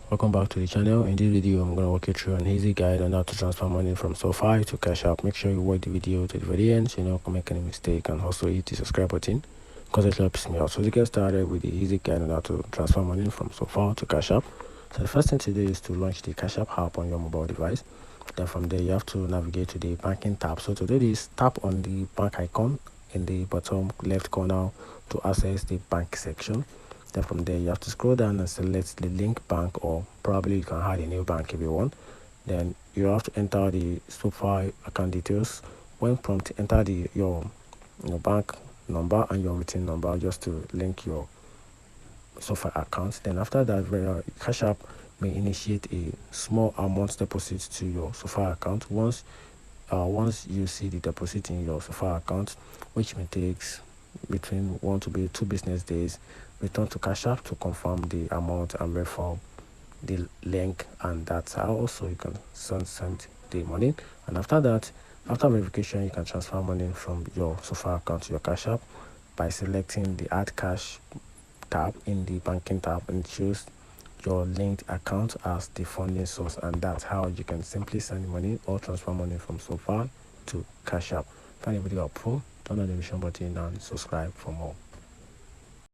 Welcome back to the channel. In this video, I'm going to walk you through an easy guide on how to transfer money from Sofi to Cash App. Make sure you watch the video to the very end so you don't make any mistake, and also hit the subscribe button because it helps me out. So to get started with the easy guide on how to transfer money from Sofi to Cash App. So the first thing to do is to launch the Cash App app on your mobile device. Then from there, you have to navigate to the banking tab. So to do this, tap on the bank icon in the bottom left corner to access the bank section. Then from there, you have to scroll down and select the link bank, or probably you can add a new bank if you want. Then you have to enter the Sofi account details. When prompted, enter your bank number and your routine number just to link your Sofi account. Then after that, Cash App may initiate a small amount deposit to your Sofi account. Once you see the deposit in your Sofi account, which may take between 1 to 2 business days, return to Cash App to confirm the amount and verify the link, and that's how also you can send the money. And after that, after verification, you can transfer money from your Sofi account to your Cash App by selecting the Add Cash tab in the banking tab, and choose your linked account as the funding source, and that's how you can simply send money or transfer money from Sofi to Cash App. Find the video helpful, turn on the notification button and subscribe for more.